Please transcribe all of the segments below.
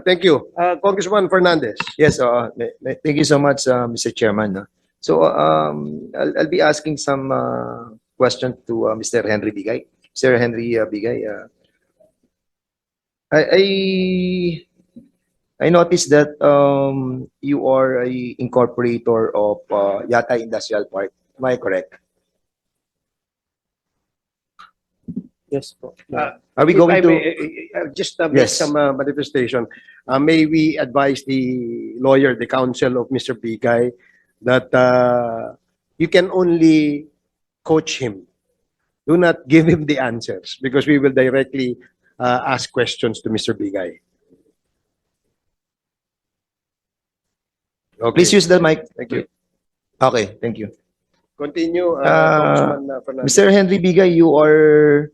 Thank you. Congressman Fernandez. Yes, thank you so much, Mr. Chairman. No? So I'll be asking some questions to Mr. Henry Bigay. Mr. Henry Bigay, I noticed that you are a incorporator of Yatay Industrial Park. Am I correct? Yes po. Are we If going I to? may, just make Yes. some manifestation. May we advise the lawyer, the counsel of Mr. Bigay, that you can only coach him. Do not give him the answers because we will directly ask questions to Mr. Bigay. Okay. Please use the mic. Thank you. Okay, thank you. Continue, Congressman Fernandez. Mr. Henry Bigay, you are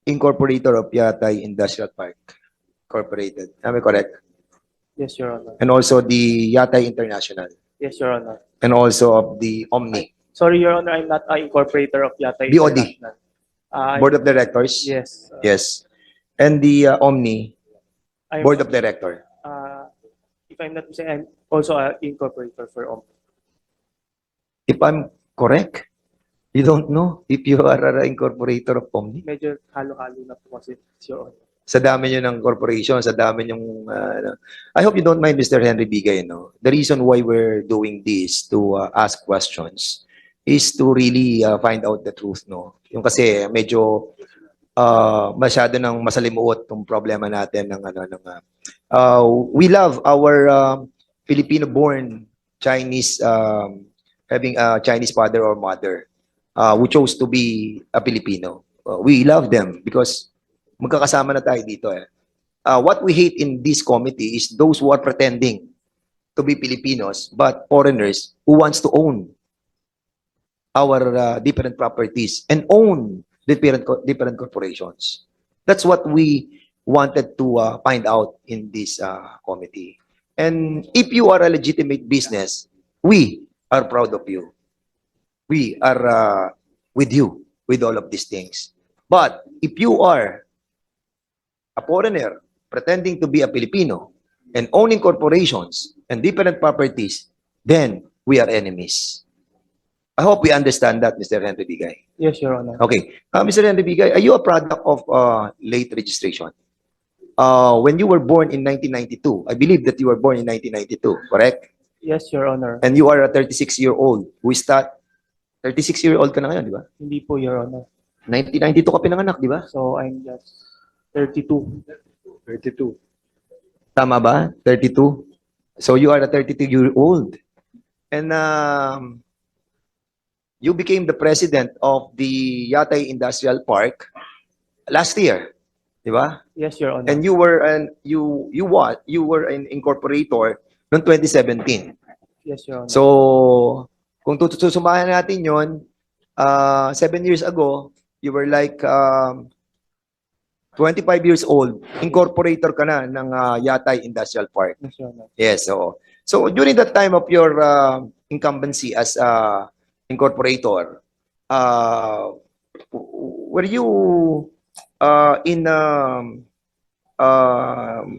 incorporator of Yatay Industrial Park Incorporated. Am I correct? Yes, Your Honor. And also the Yatay International. Yes, Your Honor. And also of the Omni. Sorry, Your Honor, I'm not an incorporator of Yatay BOD. International. Board of Directors? Yes. Yes. And the Omni, I'm, Board of Director. if I'm not mistaken, I'm also an incorporator for OMP. If I'm correct, you don't know if you are an incorporator of Omni? Medyo halo-halo na po kasi, Your Honor. Sa dami nyo ng corporation, sa dami nyong... I hope you don't mind, Mr. Henry Bigay. No? The reason why we're doing this, to ask questions, is to really find out the truth. No? Yung kasi medyo masyado ng masalimuot yung problema natin ng we love our Filipino-born Chinese having a Chinese father or mother who chose to be a Filipino. We love them because magkakasama na tayo dito eh. What we hate in this committee is those who are pretending to be Filipinos but foreigners who wants to own our different properties and own different corporations. That's what we wanted to find out in this committee. And if you are a legitimate business, we are proud of you. We are with you with all of these things. But if you are a foreigner pretending to be a Filipino and owning corporations and different properties, then we are enemies. I hope we understand that, Mr. Henry Bigay. Yes, Your Honor. Okay. Mr. Henry Bigay, are you a product of late registration? When you were born in 1992, I believe that you were born in 1992, correct? Yes, Your Honor. And you are a 36-year-old. 36-year-old ka na ngayon, di ba? Hindi po, Your Honor. 1992 ka pinanganak, di ba? So, I'm just 32. 32. Tama ba? 32? So you are a 32-year-old. And you became the president of the Yatay Industrial Park last year, di ba? Yes, Your Honor. And you were an incorporator noong 2017. Yes, Your Honor. So kung susumahan natin 'yon, 7 years ago, you were like 25 years old, incorporator ka na ng Yatay Industrial Park. Yes, Your Honor. Yes, so during that time of your incumbency as incorporator, were you in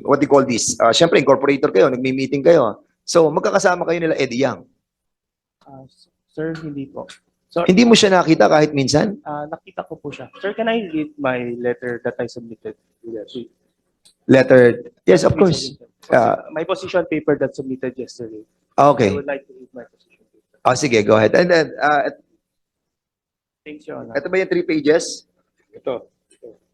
what do you call this? Siyempre, incorporator kayo, nagmi-meeting kayo. So, magkakasama kayo nila Eddie Yang. Sir, hindi po. So, Hindi mo siya nakita kahit minsan? nakita ko po siya. Sir, can I read my letter that I submitted? Yes. Letter? Yes, of course. My position paper that submitted yesterday. Okay. I would like to read my position paper. Sige, go ahead. And then, Thanks, Your Honor. ito ba yung 3 pages? Ito.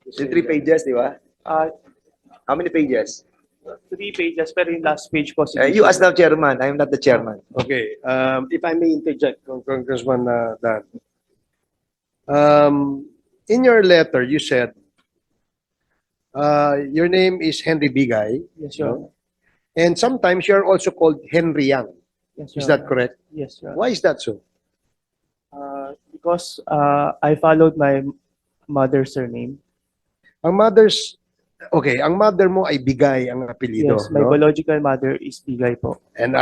Yung 3 pages, di ba? How many pages? 3 pages, pero yung last page po. You as the chairman. I am not the chairman. Okay. If I may interject, Congressman Dan. In your letter, you said your name is Henry Bigay, Yes, Your Honor. and sometimes you're also called Henry Yang. Yes, Your Is that Honor. correct? Yes, Your Honor. Why is that so? Because I followed my mother's surname. Ang mother mo ay Bigay ang apelyido. Yes, my no? biological mother is Bigay po. And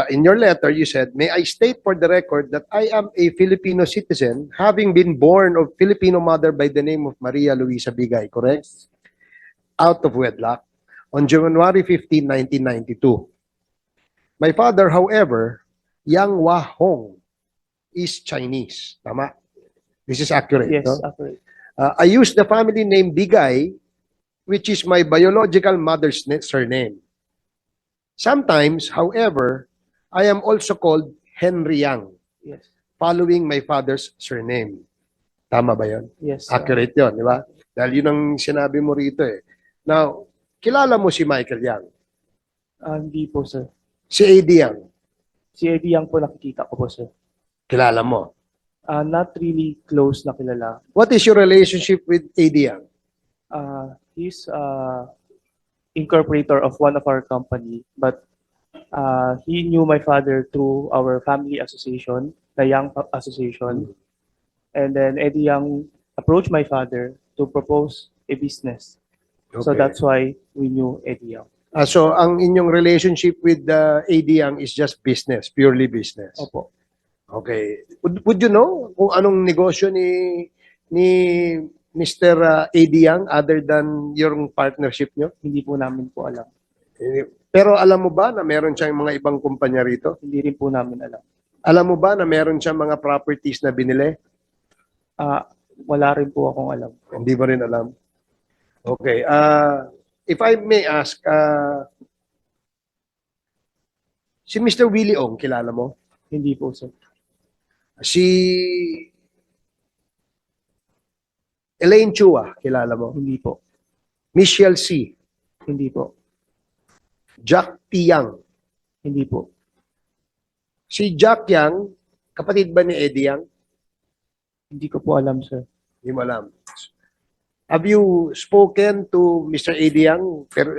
in your letter, you said, may I state for the record that I am a Filipino citizen, having been born of Filipino mother by the name of Maria Luisa Bigay, correct? Out of wedlock. on January 15, 1992. My father, however, Yang Hua Hong, is Chinese. Tama? This is accurate. Yes, No? accurate. I use the family name Bigay, which is my biological mother's surname. Sometimes, however, I am also called Henry Yang, Yes. following my father's surname. Tama ba yun? Yes. Accurate yun, di ba? Dahil yun ang sinabi mo rito eh. Now, kilala mo si Michael Yang, Hindi po, sir. si AD Yang, Si Eddie Yang po nakikita ko po, sir. kilala mo. Not really close na kilala. What is your relationship with AD Yang? He's incorporator of one of our company, but he knew my father through our family association, the Yang Association. And then Eddie Yang approached my father to propose a business. So Okay. that's why we knew Eddie Yang. So, ang inyong relationship with AD Yang is just business, purely business. Opo. Okay. Would you know kung anong negosyo ni Mr. AD Yang other than yung partnership nyo? Hindi po namin po alam. Pero alam mo ba na meron siyang mga ibang kumpanya rito? Hindi rin po namin alam. Alam mo ba na meron siyang mga properties na binili? Wala rin po akong alam. Hindi mo rin alam. Okay. If I may ask, si Mr. Willie Ong, kilala mo? Hindi po, sir. Si Elaine Chua, kilala mo? Hindi po. Michelle C. Hindi po. Jack Tiang. Hindi po. Si Jack Yang, kapatid ba ni Eddie Yang? Hindi ko po alam, sir. Hindi mo alam. Have you spoken to Mr. Eddie Yang pero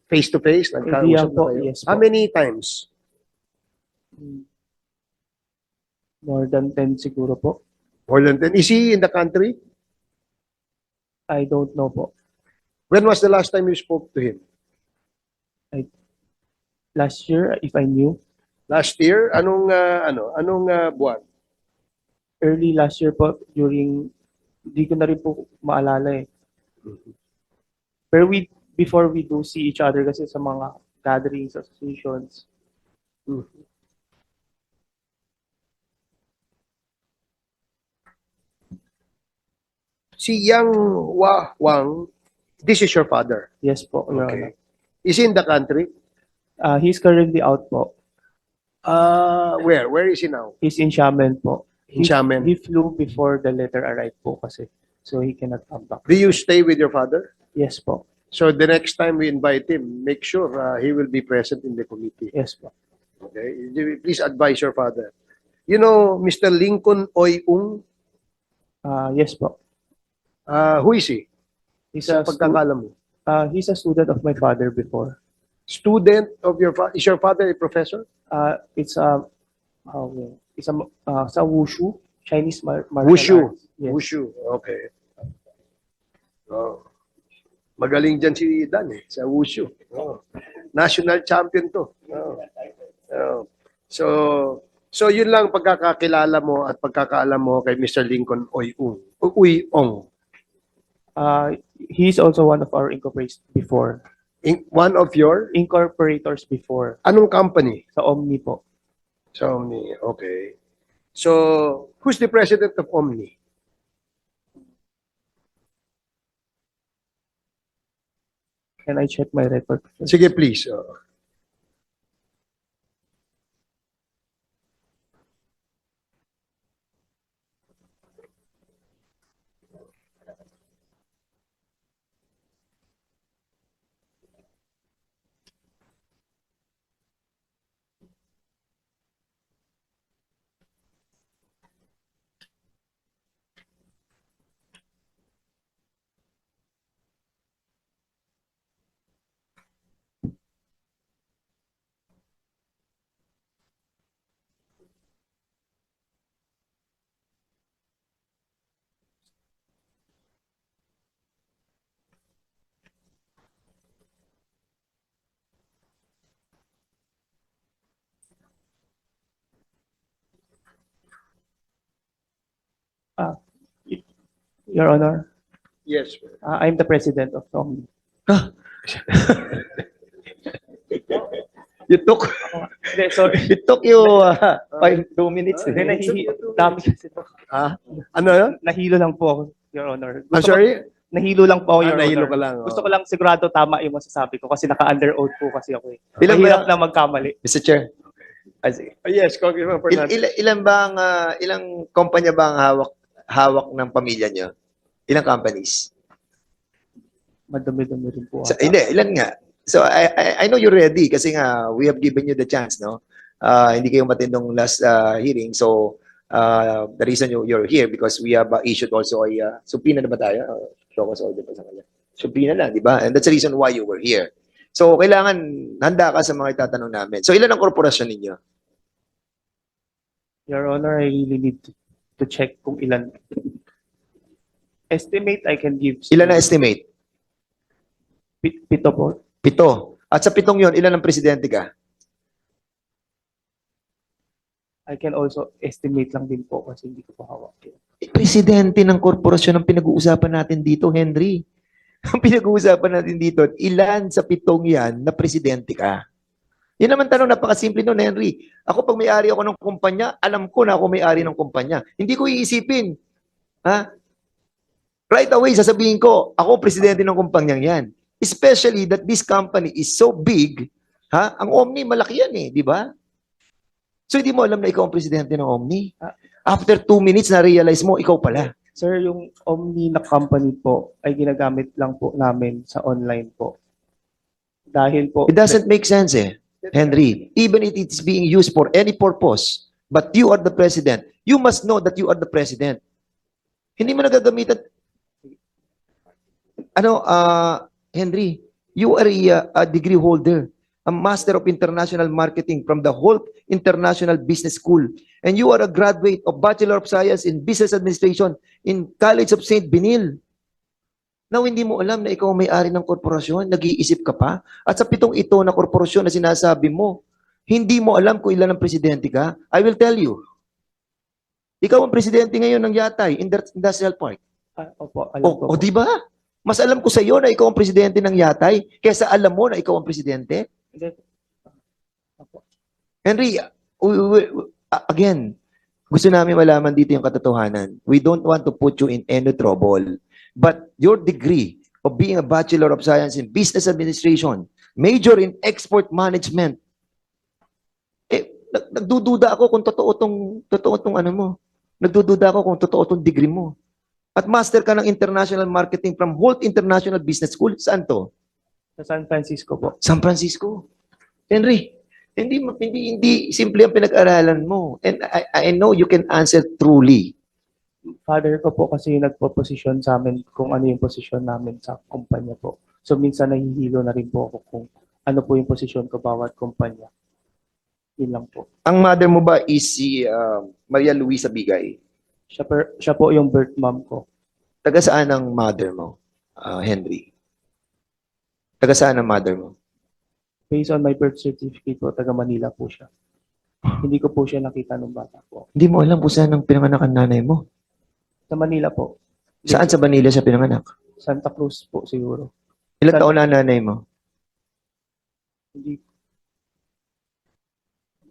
face to face? Eddie Yang po, yes po. How many times? More than 10 siguro po. More than 10. Is he in the country? I don't know po. When was the last time you spoke to him? Last year, if I knew, Last year? Anong buwan? early last year po, hindi ko na rin po maalala eh. Pero before we do see each other kasi sa mga gatherings, associations, Si Yang Hua Wang, this is your father. yes po, Your Honor. Okay. Is he in the country? He's currently out po. Where? Where is he now? He's in Xiamen po. In Xiamen. He flew before the letter arrived po kasi. So he cannot come back. Do you stay with your father? Yes po. So the next time we invite him, make sure he will be present in the committee. Yes po. Okay? Please advise your father. You know Mr. Lincoln Oy Ung? Yes po. Who is he? He's Sa a, pagkakalam mo. he's a student of my father before. Student of your father? Is your father a professor? It's a sa wushu, Chinese martial Wushu. arts. Yes. Wushu. Okay. Oh. Magaling dyan si Dan sa Wushu. Oh. National champion to. Oh. Oh. So yun lang pagkakakilala mo at pagkakaalam mo kay Mr. Lincoln Oy Ung. Uy Ong. He's also one of our incorporators before. One of your Incorporators before. anong company? Sa Omni po. So Omni. Okay. So who's the president of Omni? Can I check my record? Sige please. Your Honor, Yes. I'm the president of Omni. You took, Hindi, sorry. it took you 2 minutes. Hindi, nahihilo. Dami kasi po. Ah, ano yun? Nahilo lang po ako, Your Honor. I'm sorry? Nahilo lang po ako, Your Nahilo Honor. ka lang. Gusto ko lang sigurado tama yung masasabi ko kasi naka-under oath po kasi ako eh. Ilan ba- Mahirap na magkamali. Mr. Chair. Sige. Yes, Congressman Fernandez. Ilan ba ang, ilang kumpanya ba ang hawak ng pamilya niyo? Ilang companies? Madami-dami rin po. So, hindi, ilan nga? So, I know you're ready kasi nga, we have given you the chance, no? Hindi kayo matindong last hearing. So, the reason you're here because we have issued also a subpoena na ba tayo? Show cause order pa sa kanya. Subpoena lang, di ba? And that's the reason why you were here. So, kailangan handa ka sa mga itatanong namin. So, ilan ang korporasyon ninyo? Your Honor, I really need to check kung ilan. Estimate I can give. Ilan na estimate? Pito po. 7. At sa 7 yon, ilan ang presidente ka? I can also estimate lang din po kasi hindi ko po hawak. Presidente ng korporasyon ang pinag-uusapan natin dito, Henry. Ang pinag-uusapan natin dito, ilan sa 7 yan na presidente ka? Yan naman tanong, napakasimple nun, Henry. Ako, pag may-ari ako ng kumpanya, alam ko na ako may-ari ng kumpanya. Hindi ko iisipin. Ha? Right away, sasabihin ko, ako presidente ng kumpanyang yan. Especially that this company is so big, ha? Ang Omni, malaki yan eh, di ba? So, hindi mo alam na ikaw ang presidente ng Omni. After 2 minutes, na-realize mo, ikaw pala. Sir, yung Omni na company po ay ginagamit lang po namin sa online po. Dahil po... It doesn't make sense eh, Henry. Even if it is being used for any purpose, but you are the president, you must know that you are the president. Hindi mo nagagamitan. Henry, you are a degree holder, a Master of International Marketing from the Holt International Business School, and you are a graduate of Bachelor of Science in Business Administration in College of St. Benil. Now, hindi mo alam na ikaw ang may-ari ng korporasyon, nag-iisip ka pa, at sa 7 ito na korporasyon na sinasabi mo, hindi mo alam kung ilan ang presidente ka, I will tell you. Ikaw ang presidente ngayon ng Yatay Industrial Park. Opo, alam ko po. Di ba? Mas alam ko sa iyo na ikaw ang presidente ng Yatay kaysa alam mo na ikaw ang presidente. Hindi. Opo. Henry, again, gusto namin malaman dito yung katotohanan. We don't want to put you in any trouble. But your degree of being a Bachelor of Science in Business Administration, major in Export Management, nagdududa ako kung totoo tong ano mo. Nagdududa ako kung totoo tong degree mo. At master ka ng International Marketing from Holt International Business School. Saan to? Sa San Francisco po. San Francisco. Henry, hindi simple ang pinag-aralan mo. And I know you can answer truly. Father ko po kasi nagpo-posisyon sa amin kung ano yung posisyon namin sa kumpanya po. So minsan nahihilo na rin po ako kung ano po yung posisyon ko bawat kumpanya. Yun lang po. Ang mother mo ba is si Maria Luisa Bigay? Siya po yung birth mom ko. Taga saan ang mother mo, Henry? Taga saan ang mother mo? Based on my birth certificate po, taga Manila po siya. Hindi ko po siya nakita nung bata po. Hindi mo alam kung saan ang pinanganak ang nanay mo. Sa Manila po. Saan sa Manila siya pinanganak? Santa Cruz po siguro. Ilang taon na ang nanay mo?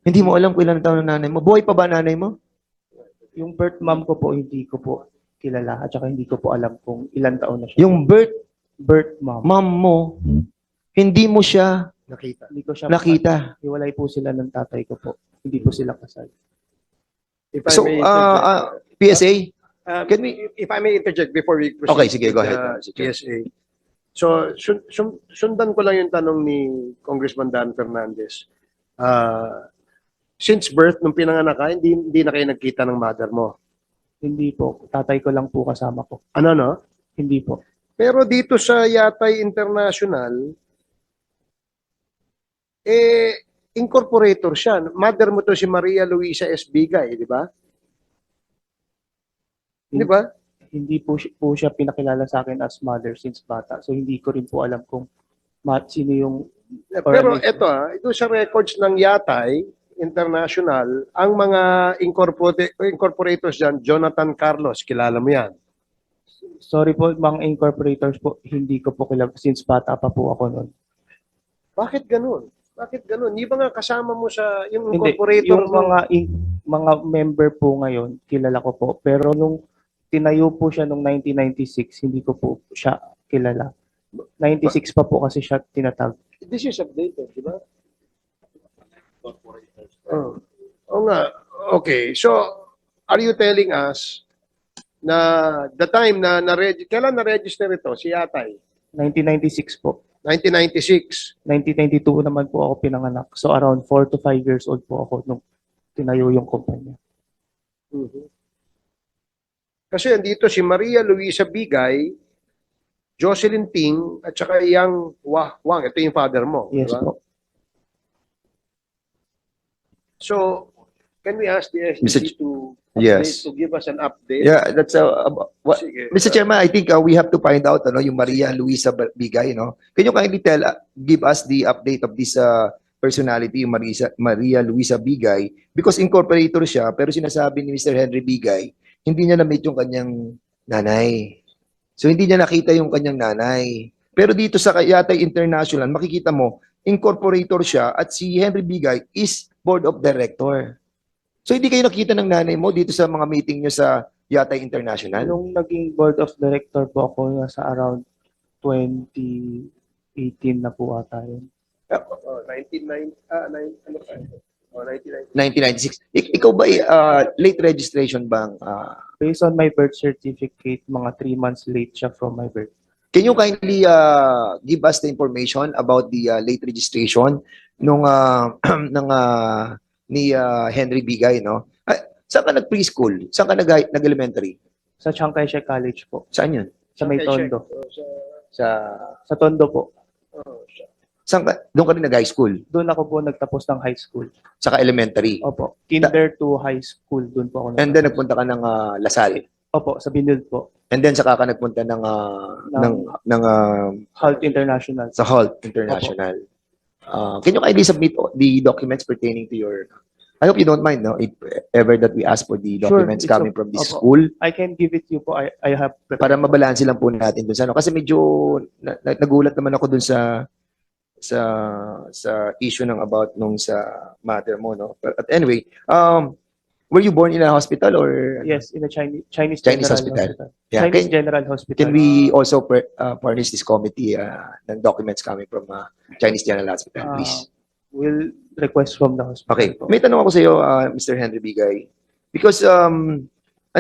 Hindi mo alam kung ilang taon na nanay mo. Buhay pa ba nanay mo? Yung birth mom ko po, hindi ko po kilala. At saka hindi ko po alam kung ilang taon na siya. Yung birth mom. mom mo, hindi mo siya Nakita. Hindi ko siya nakita. Hiwalay po sila ng tatay ko po. Hindi po sila kasal. If I So, may interject, PSA, can if I may interject before we proceed Okay, sige, go with, ahead, Mr. Chair. PSA. So, sundan ko lang yung tanong ni Congressman Dan Fernandez. Since birth, nung pinanganak ka, hindi na kayo nagkita ng mother mo. Hindi po. Tatay ko lang po kasama ko. Ano, no? Hindi po. Pero dito sa Yatay International, incorporator siya. Mother mo to si Maria Luisa S. Bigay, di ba? Di ba? Hindi po siya pinakilala sa akin as mother since bata. So hindi ko rin po alam kung sino yung... Pero ito ito sa records ng Yatay International, ang mga incorporators dyan, Jonathan Carlos, kilala mo yan. Sorry po, mga incorporators po, hindi ko po kilala since bata pa po ako noon. Bakit ganun? Bakit ganun? Di ba nga kasama mo sa yung Hindi, incorporator yung mo? mga member po ngayon, kilala ko po. Pero nung tinayo po siya nung 1996, hindi ko po siya kilala. 96 pa po kasi siya tinatag. This is updated, di ba? Oh. Oo nga. Okay. So, are you telling us na the time na kailan na-register ito? Si Yatay? 1996 po. 1996. 1992 naman po ako pinanganak. So around 4 to 5 years old po ako nung tinayo yung kumpanya. Mhm. Kasi andito si Maria Luisa Bigay, Jocelyn Ting, at saka Yang Wang. Ito yung father mo. Yes di ba? po. So, can we ask the SEC to Yes. to give us an update? Yeah, that's what, Sige. Mr. Chairman, I think we have to find out yung Maria Luisa Bigay, no? Can you kindly give us the update of this personality, yung Maria Luisa Bigay, because incorporator siya, pero sinasabi ni Mr. Henry Bigay, hindi niya na-meet yung kanyang nanay. So hindi niya nakita yung kanyang nanay. Pero dito sa Yatay International, makikita mo, incorporator siya at si Henry Bigay is board of director. So hindi kayo nakita ng nanay mo dito sa mga meeting niyo sa Yatay International? Nung naging board of director po ako, nasa around 2018 na po ata yun. Oh, 1990, ano pa? Oh, 1990. 1996. Ikaw ba late registration bang? Based on my birth certificate, mga 3 months late siya from my birth. Can you kindly give us the information about the late registration nung ni Henry Bigay, no? Saan ka nag-preschool? Saan ka nag-elementary? Sa Chiang Kai-shek College po. Saan yun? Sa may Tondo. Oh, Sa Sa Tondo po. saan ka? Doon ka rin nag-high school? Doon ako po nagtapos ng high school. Saka elementary? Opo. Kinder to high school. Doon po ako And then nagpunta ka ng Lasal? Opo, sa Binilde po. And then saka ka nagpunta ng Halt International. sa Halt International. Can you kindly submit the documents pertaining to your... I hope you don't mind, no? If ever that we ask for the Sure, documents it's coming okay. from this Opo. school, I can give it to you po. I have para mabalanse lang po natin dun sa ano. Kasi medyo nagulat naman ako dun sa issue ng about nung sa mother mo, no? But anyway, were you born in a hospital or... Yes, in a Chinese Chinese General hospital. Yeah, Chinese General Hospital. Can we also furnish this committee ng documents coming from Chinese General Hospital, please? Will request from the hospital. Okay. po. May tanong ako sa iyo, Mr. Henry Bigay. Because ang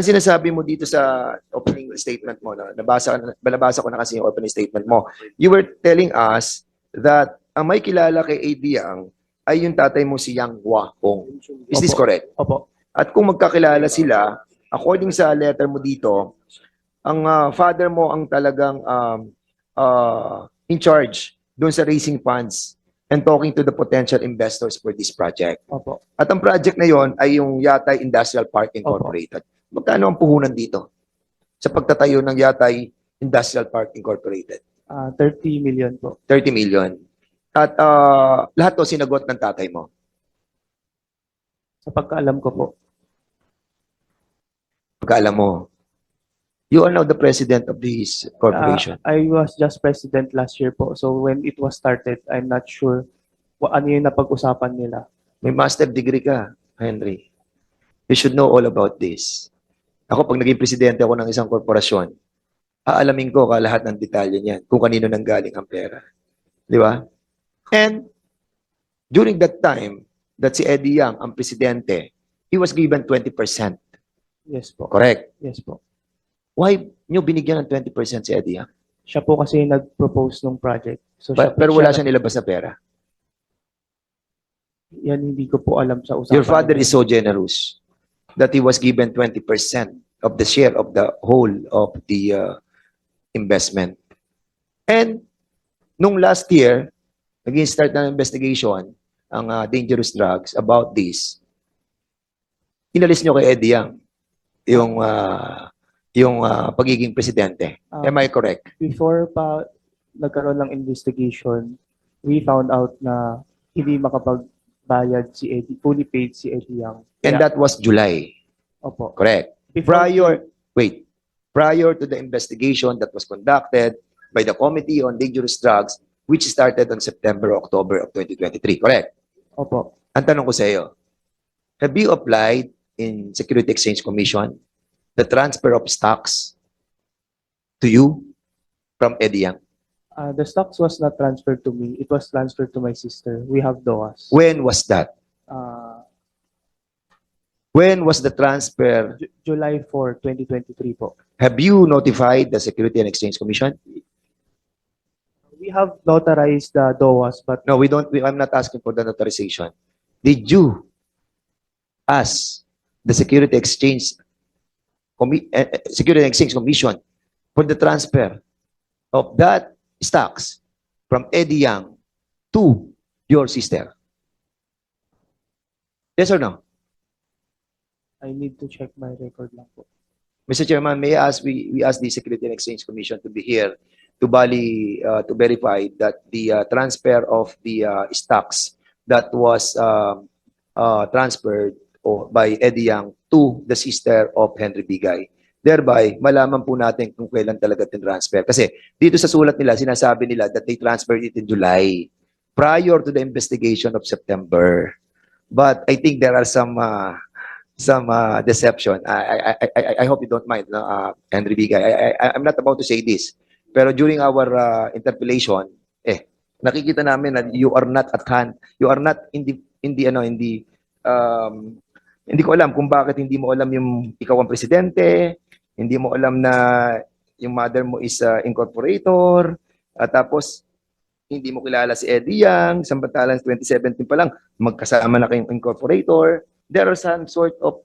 sinasabi mo dito sa opening statement mo, no, nabasa ko na kasi yung opening statement mo. You were telling us that ang may kilala kay A.D. Yang ay yung tatay mo si Yang Hua-hong. Is this Opo. correct? Opo. At kung magkakilala sila, according sa letter mo dito, ang father mo ang talagang in charge doon sa raising funds and talking to the potential investors for this project. Opo. At ang project na yon ay yung Yatay Industrial Park Incorporated. Magkano ang puhunan dito sa pagtatayo ng Yatay Industrial Park Incorporated? 30 million po. 30 million. At lahat to sinagot ng tatay mo. Sa pagkaalam ko po. Pagkaalam mo, you are now the president of this corporation. I was just president last year po. So when it was started, I'm not sure ano yung napag-usapan nila. May master degree ka, Henry. You should know all about this. Ako, pag naging presidente ako ng isang korporasyon, aalamin ko lahat ng detalye niyan, kung kanino nanggaling ang pera. Di ba? And during that time, that si Eddie Yang, ang presidente, he was given 20%. Yes po. Correct? Yes po. Why nyo binigyan ng 20% si Eddie Yang? Siya po kasi nag-propose ng project. So Pero wala siya nilabas na pera. Yan hindi ko po alam sa usapan. Your father is so generous that he was given 20% of the share of the whole of the investment. And nung last year, naging start na investigation ang dangerous drugs about this. Inalis nyo kay Eddie Yang yung pagiging presidente. Am I correct? Before pa nagkaroon ng investigation, we found out na hindi makapagbayad si Eddie, fully paid si Eddie Yang. And that was July. Opo. Correct. Before, Prior to the investigation that was conducted by the Committee on Dangerous Drugs, which started on September, October of 2023, correct? Opo. Ang tanong ko sa iyo, have you applied in Security Exchange Commission the transfer of stocks to you from Eddie Yang? The stocks was not transferred to me. It was transferred to my sister. We have DOAS. When was that? Uh, When was the transfer? July 4, 2023 po. Have you notified the Security and Exchange Commission? We have notarized the DOAS, but No, we don't. I'm not asking for the notarization. Did you ask the Security and Exchange Commission for the transfer of that stocks from Eddie Yang to your sister? Yes or no? I need to check my record lang po. Mr. Chairman, may I ask, we ask the Security and Exchange Commission to be here to to verify that the transfer of the stocks that was transferred by Eddie Yang to the sister of Henry Bigay. Thereby, malaman po natin kung kailan talaga tinransfer. Kasi dito sa sulat nila, sinasabi nila that they transferred it in July prior to the investigation of September. But I think there are some deception. I hope you don't mind, no, Henry Bigay. I'm not about to say this. Pero during our interpellation, nakikita namin na you are not at hand. You are not hindi ko alam kung bakit hindi mo alam yung ikaw ang presidente, hindi mo alam na yung mother mo is incorporator, tapos hindi mo kilala si Eddie Yang, samantalang 2017 pa lang, magkasama na kayong incorporator. There are some sort of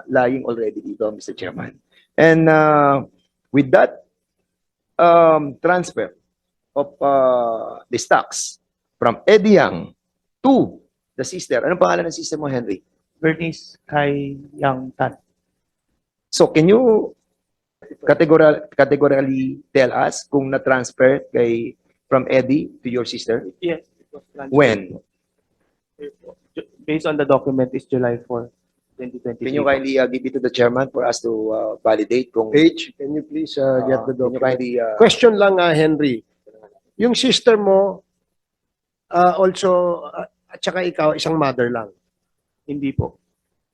lying already dito, Mr. Chairman. And with that transfer of the stocks from Eddie Yang to the sister, anong pangalan ng sister mo, Henry? Bernice Kai Yang Tan. So can you categorically tell us kung na-transfer from Eddie to your sister? Yes. It was transferred. When? Based on the document, is July 4, 2023. Can you kindly give it to the chairman for us to validate kung H, can you please get the can you document? kindly Question lang, Henry. Yung sister mo, also, at saka ikaw, isang mother lang. Hindi po.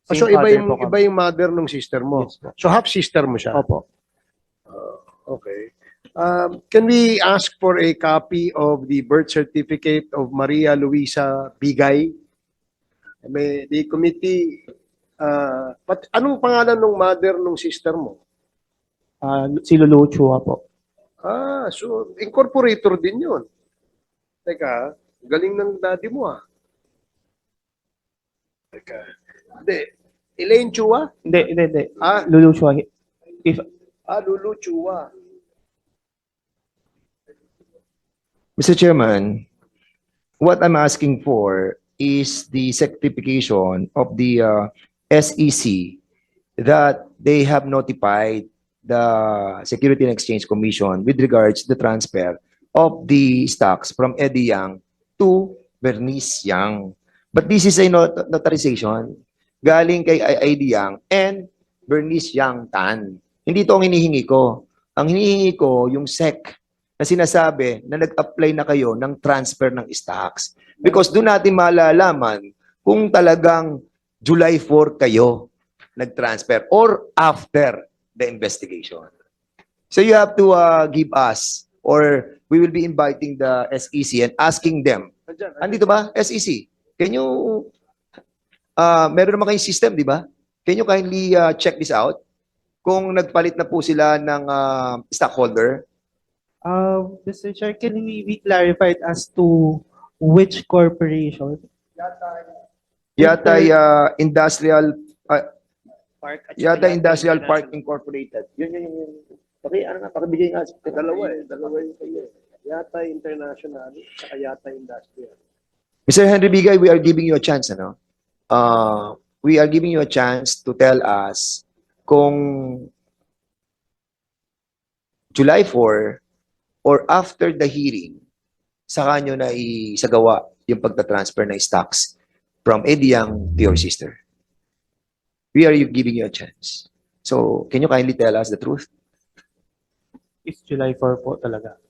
So, Same iba father yung, po kami. iba yung mother ng sister mo. Yes po. So, half sister mo siya. Opo. Okay. Can we ask for a copy of the birth certificate of Maria Luisa Bigay? May the committee, anong pangalan ng mother ng sister mo? Si Lulu Chua po. So incorporator din yun. Teka, galing ng daddy mo Teka. Hindi. Elaine Chua? Hindi. Ah, Lulu Chua. If Lulu Chua. Mr. Chairman, what I'm asking for is the certification of the SEC that they have notified the Security and Exchange Commission with regards to the transfer of the stocks from Eddie Yang to Bernice Yang. But this is a notarization galing kay Eddie Yang and Bernice Yang Tan. Hindi ito ang hinihingi ko. Ang hinihingi ko yung SEC na sinasabi na nag-apply na kayo ng transfer ng stocks. Because doon natin malalaman kung talagang July 4 kayo nag-transfer or after the investigation. So you have to give us, or we will be inviting the SEC and asking them, andito ba, SEC, can you, meron naman kayong system, di ba? Can you kindly check this out? Kung nagpalit na po sila ng stockholder, Mr. Chair, can we clarify it as to which corporation? yata Industrial Park at Yata saka Industrial International. Park Incorporated. Yun. Pakibigay nga. Dalawa yung kayo. Yata International, saka Yata Industrial. Mr. Henry Bigay, we are giving you a chance, ano? We are giving you a chance to tell us kung July 4 or after the hearing, saka nyo na isagawa yung pagta-transfer ng stocks from Eddie Yang to your sister. We are giving you a chance. So, can you kindly tell us the truth? it's July 4 po talaga.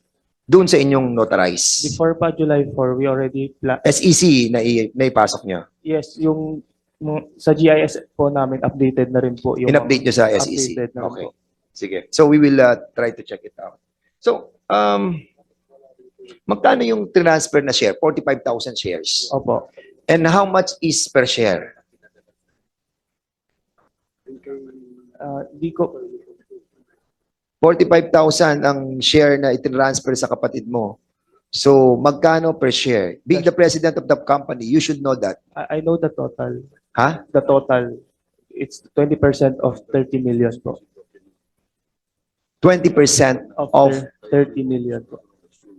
Doon sa inyong notarize. Before pa July 4, we already SEC na ipasok nyo. yes, yung sa GIS po namin updated na rin po yung In-update nyo sa SEC. updated na rin Okay. po. Sige. So we will try to check it out. So, magkano yung transfer na share? 45,000 shares. Opo. And how much is per share? Di ko 45,000 ang share na itinransfer sa kapatid mo. So, magkano per share? Being the president of the company, you should know that. I know the total. Ha? The total it's 20% of 30 million po. 20% Of of 30 million po.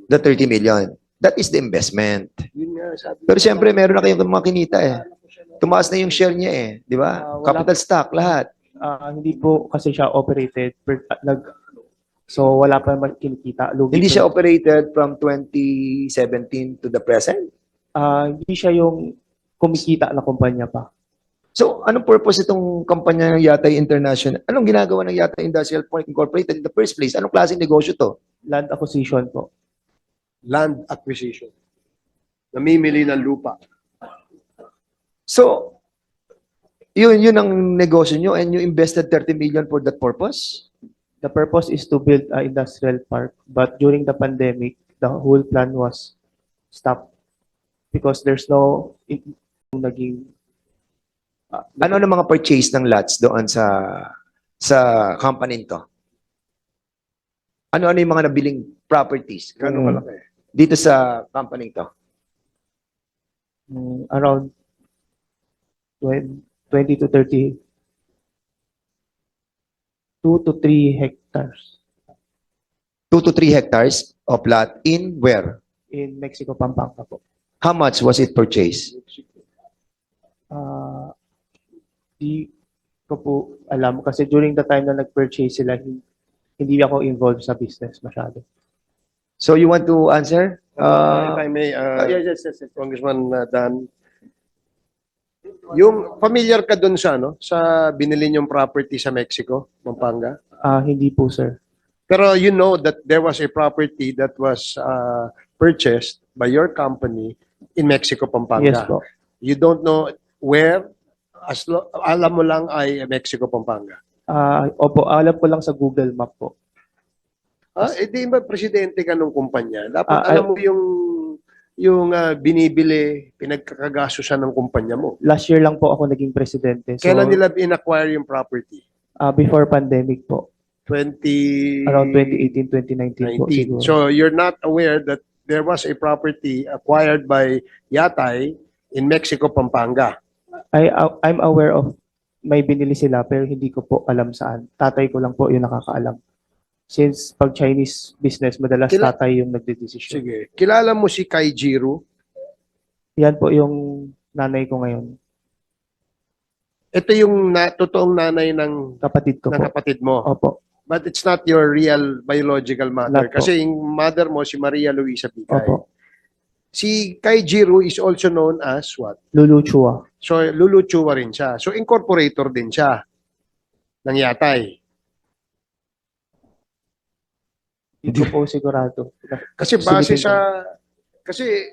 the 30 million. That is the investment. Yun nga, sabi Pero siyempre, meron na kayong mga kinita eh. Tumaas na yung share niya eh. Di ba? Wala- Capital stock, lahat. Hindi po kasi siya operated so wala pa naman kinikita. Lugi Hindi po. siya operated from 2017 to the present. Hindi siya yung kumikita na kumpanya pa. So, anong purpose itong kampanya ng Yatay International? Anong ginagawa ng Yatay Industrial Park Incorporated in the first place? Anong klaseng negosyo to? Land acquisition po. land acquisition. Namimili ng lupa. So, yun ang negosyo nyo and you invested 30 million for that purpose? The purpose is to build an industrial park, but during the pandemic, the whole plan was stopped because there's no naging Ano ang mga purchase ng lots doon sa company to? Ano yung mga nabiling properties Gano'ng kalaki? dito sa company to? around 20 to 30 2 to 3 hectares 2 to 3 hectares of lot in where? in Mexico, Pampanga po. How much was it purchased? Di ko po alam kasi during the time na nag-purchase sila, hindi ako involved sa business masyado. So you want to answer? If I may, Yes. Congressman Dan, yung familiar ka dun sa, no, sa binili niyong property sa Mexico, Pampanga? Hindi po, sir. Pero you know that there was a property that was purchased by your company in Mexico, Pampanga. Yes po. You don't know where, alam mo lang ay Mexico, Pampanga. Opo, alam ko lang sa Google Map po. Di ba presidente ka ng kumpanya? Dapat Ah, alam mo yung binibili, pinagkakagasusan ng kumpanya mo. Last year lang po ako naging presidente. So, Kailan nila in-acquire yung property? before pandemic po. 2019. Around 2018, 2019 po siguro. So you're not aware that there was a property acquired by Yatay in Mexico, Pampanga. I'm aware of may binili sila pero hindi ko po alam saan. Tatay ko lang po yung nakakaalam. Since pag Chinese business, madalas tatay yung nagde-decision. Sige. Kilala mo si Kai Jiru? Yan po yung nanay ko ngayon. Ito yung totoong nanay ng Kapatid ko po. kapatid mo. Opo. But it's not your real biological mother. Not po. Kasi yung mother mo, si Maria Luisa Bigay. Opo. Si Kai Jiru is also known as what? Lulu Chua. So, Lulu Chua rin siya. So, incorporator din siya ng Yatay. Hindi ko po sigurado. Kasi base sa... Kasi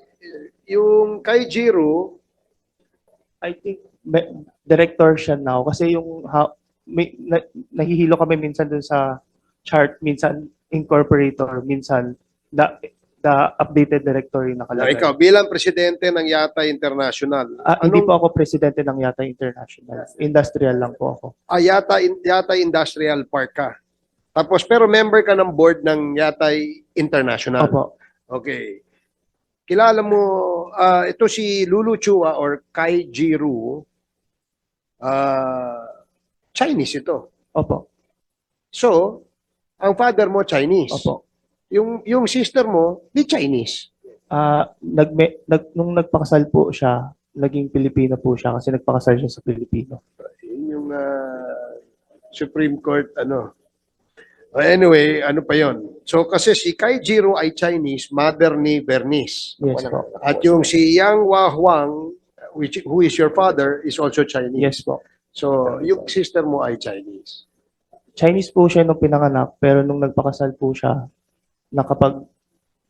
yung Kai Jiru, I think director siya now kasi yung nahihilo kami minsan dun sa chart, minsan incorporator, minsan the updated director yung nakalagay. ikaw bilang presidente ng Yatay International. Hindi po ako presidente ng Yatay International. Industrial lang po ako. Yatay Industrial Park ka. Tapos pero member ka ng board ng Yatay International. Opo. Okay. Kilala mo, ito si Lulu Chua or Kai Jiru, Chinese ito. Opo. So, ang father mo Chinese. Opo. Yung sister mo, di Chinese. Nung nagpakasal po siya, naging Pilipino po siya kasi nagpakasal siya sa Pilipino. Yun yung Supreme Court, anyway, ano pa yon? So, kasi si Kai Jiru ay Chinese, mother ni Bernice. Yes po. At yung si Yang Hua Huang, who is your father, is also Chinese. Yes po. So, yung sister mo ay Chinese. Chinese po siya nung pinanganak, pero nung nagpakasal po siya,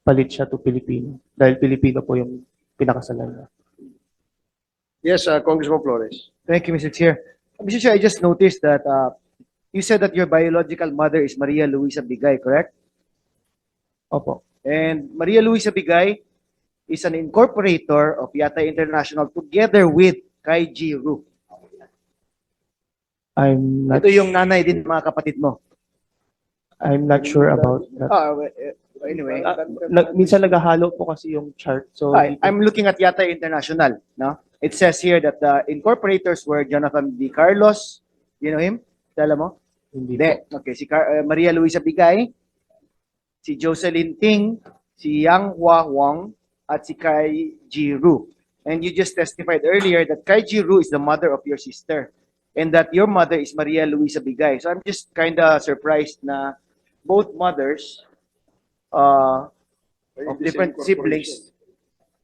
palit siya to Filipino. Dahil Filipino po yung pinakasalan niya. Yes, Congressman Flores. Thank you, Mr. Chair. Mr. Chair, I just noticed that you said that your biological mother is Maria Luisa Bigay, correct? Opo. And Maria Luisa Bigay is an incorporator of Yatay International together with Kai Ji Ru. I'm not, Ito yung nanay din ng mga kapatid mo. I'm not sure about that. Anyway, Minsan naghahalo po kasi yung chart. So, I'm looking at Yatay International. No, it says here that the incorporators were Jonathan D. Carlos. You know him? Dala mo? hindi po. Hindi. Okay, si Maria Luisa Bigay, si Jocelyn Ting, si Yang Hua Wang, at si Kai Ji Ru. And you just testified earlier that Kai Ji Ru is the mother of your sister and that your mother is Maria Luisa Bigay. So I'm just kind of surprised na both mothers of different siblings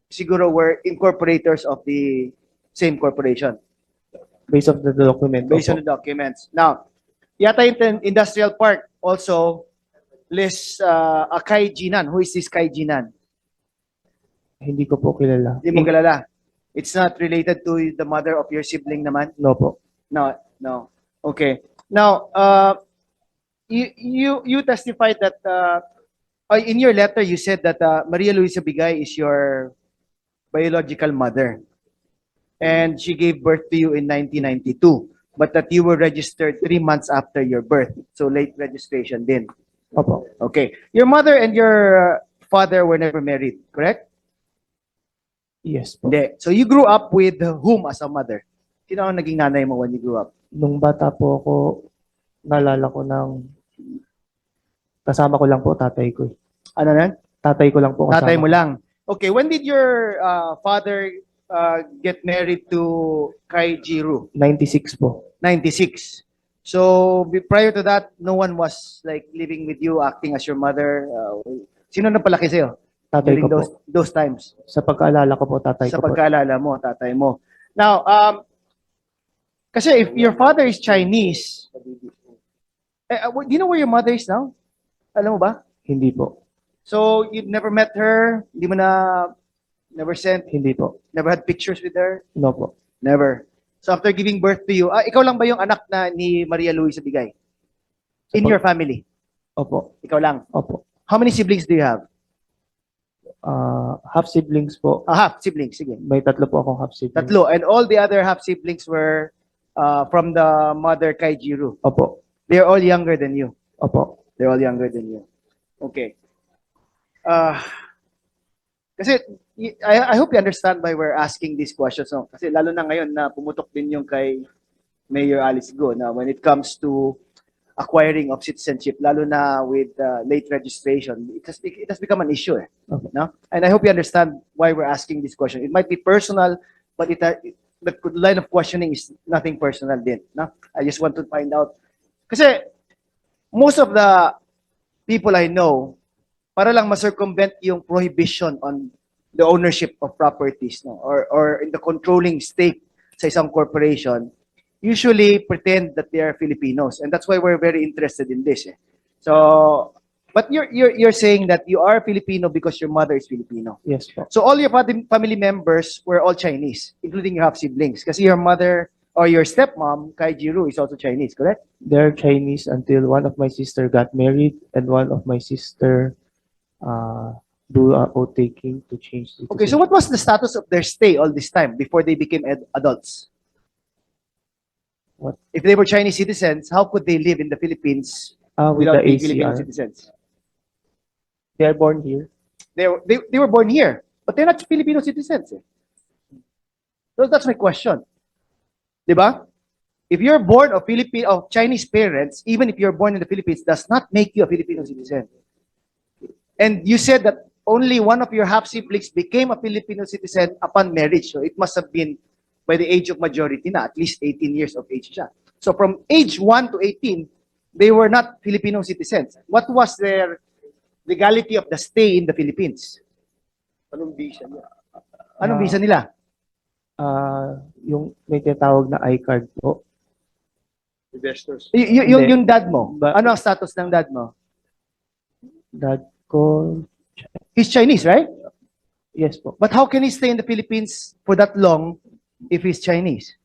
siguro were incorporators of the same corporation Based on the document. based Opo. on the documents. Now, Yatay Industrial Park also lists a Kai Jinan. Who is this Kai Jinan? Hindi ko po kilala. Hindi mo kilala. It's not related to the mother of your sibling naman? No po. No, no. Okay. Now, you testified that in your letter you said that Maria Luisa Bigay is your biological mother, and she gave birth to you in 1992, but that you were registered 3 months after your birth, so late registration din. Opo. Okay. Your mother and your father were never married, correct? Yes po. Hindi. So you grew up with whom as a mother? Sino ang naging nanay mo when you grew up? Nung bata po ako, naalala ko kasama ko lang po tatay ko. Ano nan? Tatay ko lang po kasama. Tatay mo lang. Okay, when did your father get married to Kai Jiru? 96 po. 96. So prior to that, no one was like living with you, acting as your mother. Sino nagpalaki sa'yo Tatay during ko po. those times? Sa pagkaalala ko po, tatay Sa ko po. pagkaalala mo, tatay mo. Now, kasi if your father is Chinese, do you know where your mother is now? Alam mo ba? Hindi po. So you've never met her? Hindi mo na, never sent, Hindi po. never had pictures with her? No po. Never. So after giving birth to you, ikaw lang ba yung anak na ni Maria Luisa Bigay? In your family? Opo. Ikaw lang. Opo. How many siblings do you have? Half siblings po. Half siblings, sige. May tatlo po akong half siblings. Tatlo. And all the other half siblings were from the mother Kai Jiru. Opo. They're all younger than you. Opo. They're all younger than you. Okay. Kasi I hope you understand why we're asking these questions. No? Kasi lalo na ngayon na pumutok din yung kay Mayor Alice Go na when it comes to acquiring of citizenship, lalo na with late registration, it has become an issue. Okay. No? And I hope you understand why we're asking this question. It might be personal, but the line of questioning is nothing personal din. No? I just want to find out. Kasi most of the people I know, para lang ma-circumvent yung prohibition on the ownership of properties, no? Or in the controlling stake sa isang corporation, usually pretend that they are Filipinos, and that's why we're very interested in this. So, but you're saying that you are Filipino because your mother is Filipino. Yes po. So all your family members were all Chinese, including your half siblings, kasi your mother or your stepmom, Kai Jiru, is also Chinese, correct? They're Chinese until one of my sister got married and one of my sister do a oath taking to change the Okay, so what was the status of their stay all this time before they became adults? What? If they were Chinese citizens, how could they live in the Philippines with without the being Filipino ACR. citizens? They are born here. They were born here, but they're not Filipino citizens. So that's my question. Diba? If you're born of Chinese parents, even if you're born in the Philippines, does not make you a Filipino citizen. And you said that only one of your half siblings became a Filipino citizen upon marriage. So it must have been by the age of majority na, at least 18 years of age siya. So from age 1 to 18, they were not Filipino citizens. What was their legality of the stay in the Philippines? Anong visa niya? Anong visa nila? Yung may tinatawag na iCard po. Investors. Hindi. Yung dad mo, Ba- ano ang status ng dad mo? Dad ko, He's Chinese, right? Yes po. But how can he stay in the Philippines for that long if he's Chinese?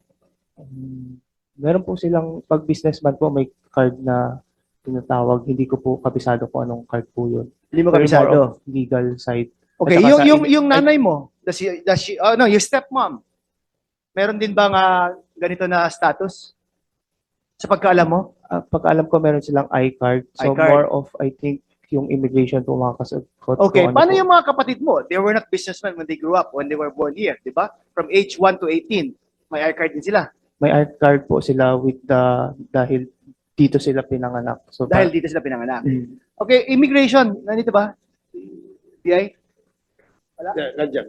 Meron po silang, pag businessman po, may card na tinatawag. Hindi ko po kabisado kung anong card po yun. Hindi mo Pero more kabisado. of legal side. Okay, At saka sa yung nanay mo, oh no, your stepmom, meron din bang ganito na status? Sa pagkaalam mo? Pagkaalam ko, meron silang iCard. So, iCard. more of, I think, yung immigration po mga kasagot. Okay, kung ano paano po. yung mga kapatid mo? They were not businessmen when they grew up, when they were born here, di ba? From age 1 to 18, may iCard din sila. May iCard po sila with dahil dito sila pinanganak. So, Dahil dito sila pinanganak. Mm. Okay, immigration, nandito ba? BI? Yeah, nandiyan.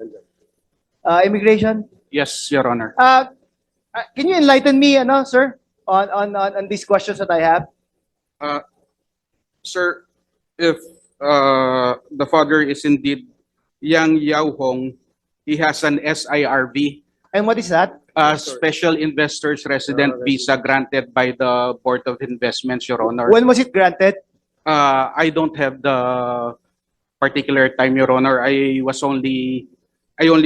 Immigration? Yes, Your Honor. Can you enlighten me, sir, on these questions that I have? Sir, if the father is indeed Yang Yao Hong, he has an SIRV, And what is that? Special Investors Resident Visa granted by the Board of Investments, Your Honor. When was it granted? I don't have the particular time, Your Honor. I only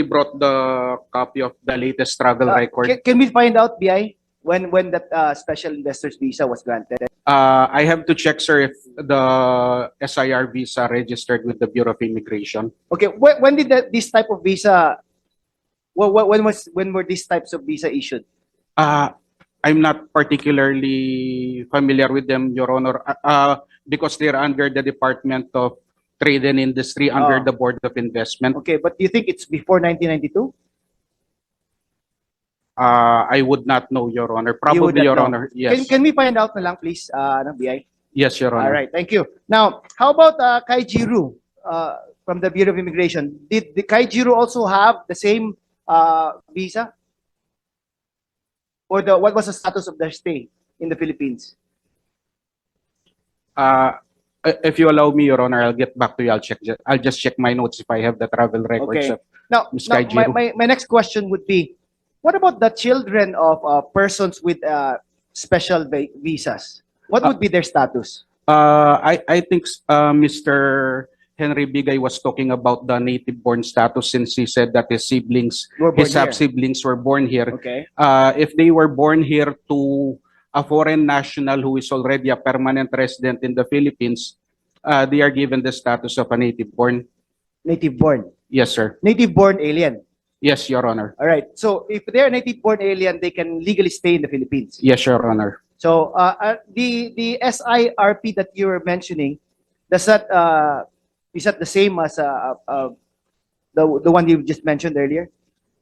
brought the copy of the latest travel record. Can we find out, BI, when that special investors visa was granted? I have to check, sir, if the SIR visa registered with the Bureau of Immigration. Okay, when did this type of visa? When were these types of visa issued? I'm not particularly familiar with them, Your Honor, because they're under the Department of Trade and Industry, under Oh. the Board of Investment. Okay, but do you think it's before 1992? I would not know, Your Honor. You would Probably, not Your know. Honor. Yes. Can we find out na lang, please, BI? Yes, Your Honor. All right, thank you. Now, how about Kai Jiru from the Bureau of Immigration? Did the Kai Jiru also have the same visa? Or what was the status of their stay in the Philippines? If you allow me, Your Honor, I'll get back to you. I'll just check my notes if I have the travel records. Okay. Now, Ms. now Kai Jiru. my next question would be, what about the children of persons with special visas? What would be their status? I think Mr. Henry Bigay was talking about the native-born status, since he said that his siblings, Were born his here. half-siblings were born here. Okay. If they were born here to a foreign national who is already a permanent resident in the Philippines, they are given the status of a native-born. Native-born. Yes, sir. Native-born alien. Yes, Your Honor. All right. So if they're native-born alien, they can legally stay in the Philippines. Yes, Your Honor. So the SIRP that you were mentioning, does that is that the same as the one you just mentioned earlier?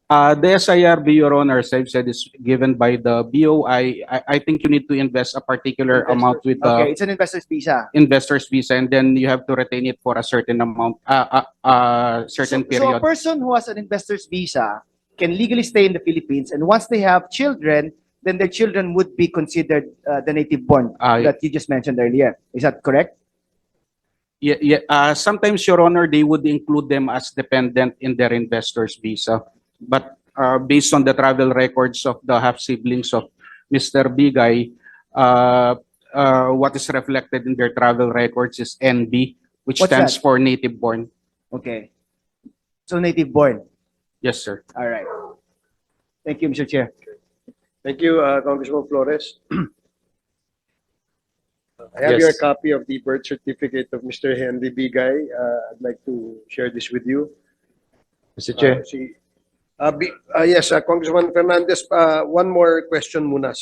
The SIRB, Your Honor, as I've said, is given by the BOI. I think you need to invest a particular amount with the Okay, it's an investor's visa. investor's visa, and then you have to retain it for a certain amount, certain So a period. person who has an investor's visa can legally stay in the Philippines, and once they have children, then their children would be considered the native-born that you just mentioned earlier. Is that correct? Sometimes, Your Honor, they would include them as dependent in their investor's visa. But based on the travel records of the half-siblings of Mr. Bigay, what is reflected in their travel records is NB, which What's stands that? for native-born. Okay. So native-born. Yes, sir. All right. Thank you, Mr. Chair. Thank you, Congressman Flores. I have Yes. your copy of the birth certificate of Mr. Henry Bigay. I'd like to share this with you. Mr. Chair. Yes, Congressman Fernandez, one more question muna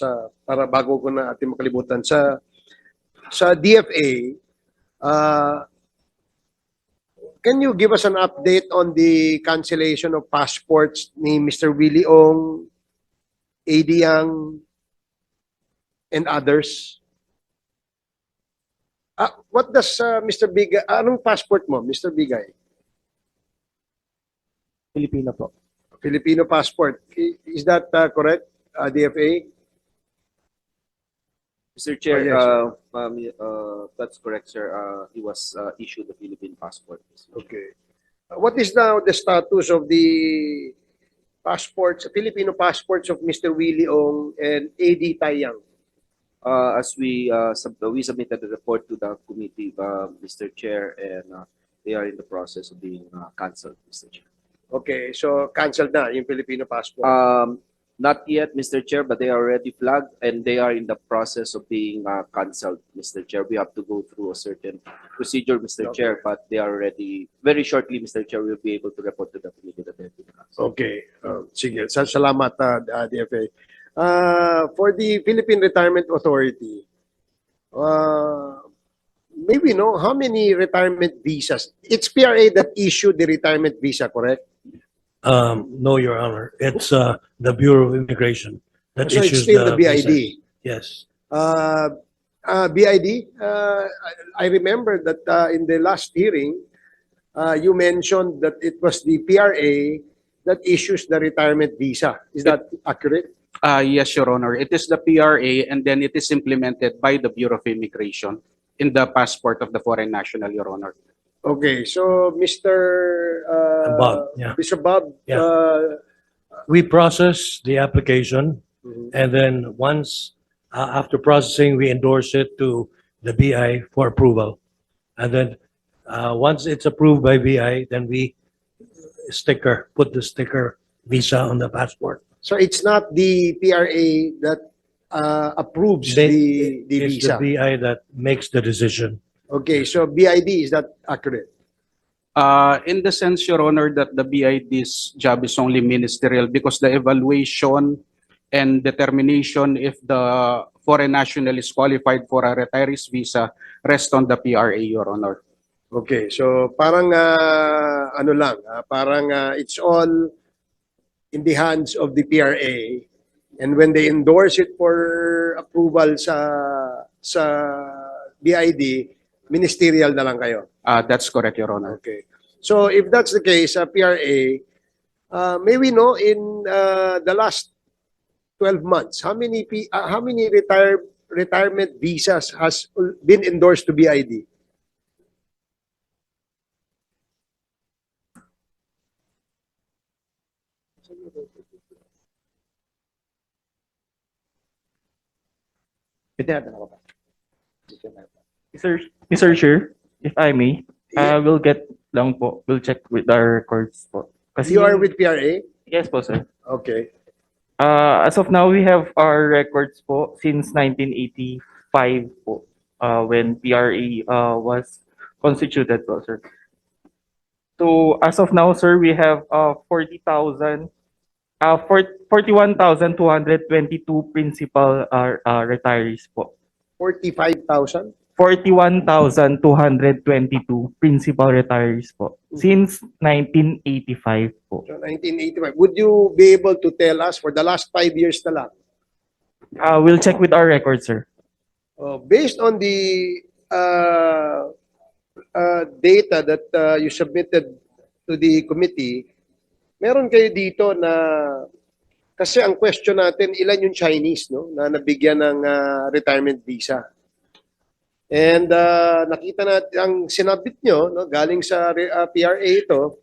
para bago ko na ating makalimutan. Sa DFA, can you give us an update on the cancellation of passports ni Mr. Willie Ong, AD Yang, and others? What does Mr. Bigay, anong passport mo, Mr. Bigay? Filipino po. Filipino passport. Is that correct, DFA? Mr. Chair, yes. that's correct, sir. He was issued the Philippine passport. Okay. What is now the status of the passports, Filipino passports of Mr. Willie Ong and AD Taiyang? As we submitted the report to the committee, Mr. Chair, and they are in the process of being cancelled, Mr. Chair. Okay, so canceled na yung Filipino passport. Not yet, Mr. Chair, but they are already flagged and they are in the process of being cancelled, Mr. Chair. We have to go through a certain procedure, Mr. Okay. Chair, but they are already, very shortly, Mr. Chair, we'll be able to report to the committee that they've been cancelled. Okay, sige. Salamat, DFA. For the Philippine Retirement Authority, may we know how many retirement visas? It's PRA that issued the retirement visa, correct? No, Your Honor. It's the Bureau of Immigration that So it's issues still the visas. BID. Yes. BID, I remember that in the last hearing, you mentioned that it was the PRA that issues the retirement visa. Is that accurate? Yes, Your Honor. It is the PRA and then it is implemented by the Bureau of Immigration in the passport of the foreign national, Your Honor. Okay, so Mr. Bob, yeah. Mr. Bob, Yeah. We process the application, Mhm. and then once, after processing, we endorse it to the BI for approval. And then, once it's approved by BI, then we put the sticker visa on the passport. so it's not the PRA that approves the It's visa. the BI that makes the decision. Okay, so BID, is that accurate? In the sense, Your Honor, that the BID's job is only ministerial because the evaluation and determination if the foreign national is qualified for a retiree's visa rest on the PRA, Your Honor. Okay, so parang ano lang, parang it's all in the hands of the PRA, and when they endorse it for approval sa BID, ministerial na lang kayo. That's correct, Your Honor. Okay. So if that's the case, PRA, may we know in the last 12 months how many retirement visas has been endorsed to BID? Mr. Chair, if I may, we'll check with our records po. Kasi You are with PRA? yes po, sir. Okay. As of now, we have our records po since 1985 po, when PRA was constituted po, sir. So as of now, sir, we have 41,222 principal retirees po. 45,000? 41,222 principal retirees po since 1985 po. So 1985. Would you be able to tell us for the last 5 years na lang? We'll check with our records, sir. Based on the data that you submitted to the committee, meron kayo dito na, kasi ang question natin, ilan yung Chinese na nabigyan ng retirement visa? And nakita natin, ang sinabit nyo, galing sa PRA ito,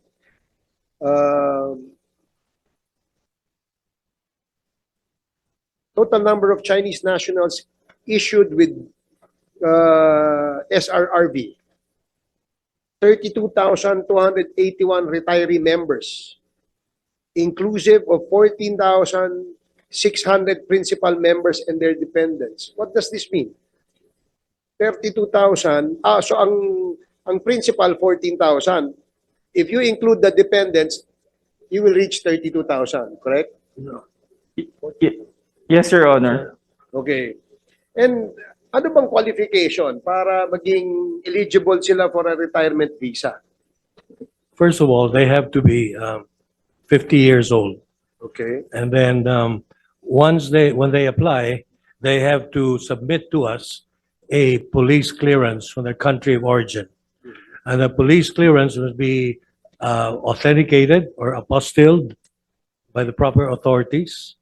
total number of Chinese nationals issued with SRRV, 32,281 retiree members, inclusive of 14,600 principal members and their dependents. What does this mean? 32,000. So ang principal 14,000. If you include the dependents, you will reach 32,000, correct? Yes, Your Honor. Okay. And ano bang qualification para maging eligible sila for a retirement visa? First of all, they have to be 50 years old. Okay. And then when they apply, they have to submit to us a police clearance from their country of origin. And the police clearance must be authenticated or apostilled by the proper authorities.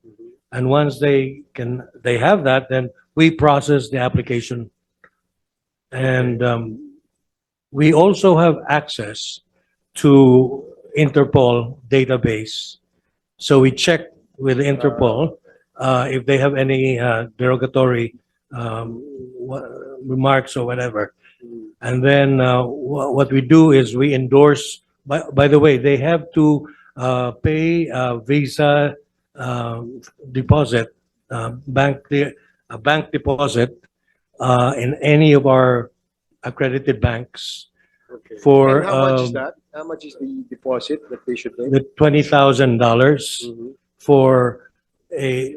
And once they have that, then we process the application. And we also have access to Interpol database. So we check with Interpol if they have any derogatory remarks or whatever. And then what we do is we endorse, by the way, they have to pay a Visa deposit, a bank deposit in any of our accredited banks Okay. for And how much is that? How much is the deposit that they should make? the $20,000 Mhm. for the